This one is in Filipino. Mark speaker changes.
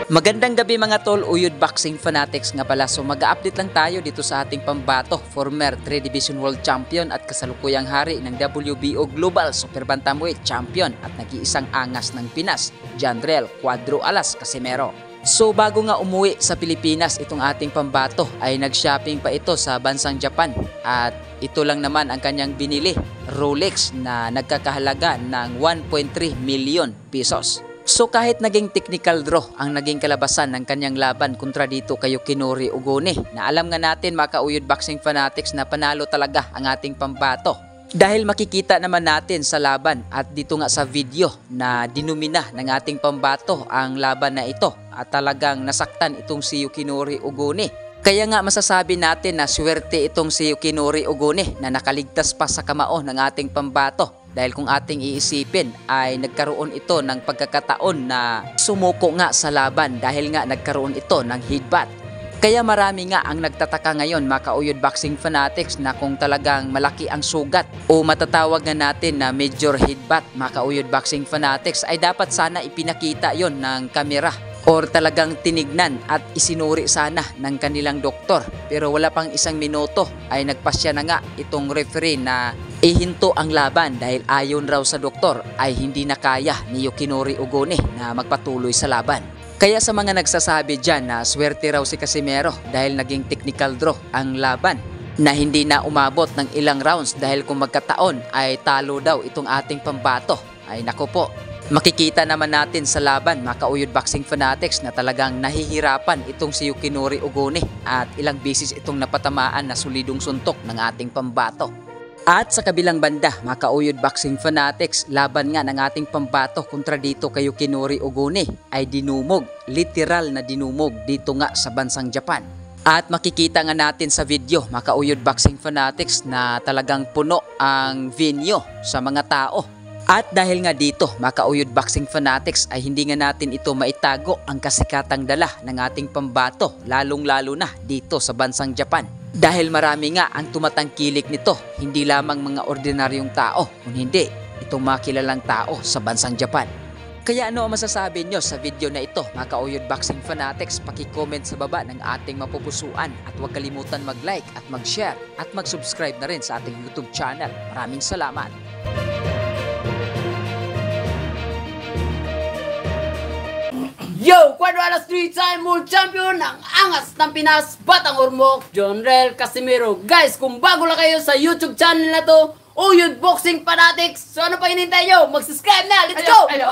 Speaker 1: Magandang gabi mga tol, Uyod Boxing Fanatics nga pala. So mag-update lang tayo dito sa ating pambato, former 3 Division World Champion at kasalukuyang hari ng WBO Global Super Bantamweight Champion at nag-iisang angas ng Pinas, Jandrel Cuadro Alas Casimero. So bago nga umuwi sa Pilipinas itong ating pambato ay nag-shopping pa ito sa bansang Japan at ito lang naman ang kanyang binili, Rolex na nagkakahalaga ng 1.3 million pesos. So kahit naging technical draw ang naging kalabasan ng kanyang laban kontra dito kay Yukinoru Ugone, na alam nga natin mga ka-Uyod Boxing Fanatics na panalo talaga ang ating pambato. Dahil makikita naman natin sa laban at dito nga sa video na dinumina ng ating pambato ang laban na ito at talagang nasaktan itong si Yukinoru Ugone. Kaya nga masasabi natin na swerte itong si Yukinoru Ugone na nakaligtas pa sa kamao ng ating pambato. Dahil kung ating iisipin ay nagkaroon ito ng pagkakataon na sumuko nga sa laban dahil nga nagkaroon ito ng headbutt. Kaya marami nga ang nagtataka ngayon mga ka-Uyod Boxing Fanatics na kung talagang malaki ang sugat o matatawag nga natin na major headbutt mga ka-Uyod Boxing Fanatics ay dapat sana ipinakita yon ng kamera or talagang tinignan at isinuri sana ng kanilang doktor. Pero wala pang isang minuto ay nagpasya na nga itong referee na ihinto ang laban dahil ayon raw sa doktor ay hindi na kaya ni Yukinoru Ugone na magpatuloy sa laban. Kaya sa mga nagsasabi dyan na swerte raw si Casimero dahil naging technical draw ang laban na hindi na umabot ng ilang rounds dahil kung magkataon ay talo daw itong ating pambato, ay nako po. Makikita naman natin sa laban mga ka-Uyod Boxing Fanatics na talagang nahihirapan itong si Yukinoru Ugone at ilang beses itong napatamaan na solidong suntok ng ating pambato. At sa kabilang banda mga ka-Uyod Boxing Fanatics, laban nga ng ating pambato kontra dito kay Yukinoru Ugone ay dinumog, literal na dinumog dito nga sa bansang Japan. At makikita nga natin sa video mga ka-Uyod Boxing Fanatics na talagang puno ang venue sa mga tao. At dahil nga dito mga ka-Uyod Boxing Fanatics ay hindi nga natin ito maitago ang kasikatang dala ng ating pambato lalong-lalo na dito sa bansang Japan. Dahil marami nga ang tumatangkilik nito, hindi lamang mga ordinaryong tao, kundi hindi itong mga kilalang tao sa bansang Japan. Kaya ano ang masasabi nyo sa video na ito mga ka-Uyod Boxing Fanatics? Paki-comment sa baba ng ating mapupusuan at huwag kalimutan mag-like at mag-share at mag-subscribe na rin sa ating YouTube channel. Maraming salamat!
Speaker 2: Yo! Cuadro Alas 3-time world champion ng angas ng Pinas, Batang Ormoc, Jandrel Casimero. Guys, kung bago lang kayo sa YouTube channel na to, Uyod Boxing Fanatics, so ano pa hinintay nyo? Mag-subscribe na! Let's go!
Speaker 3: Hello.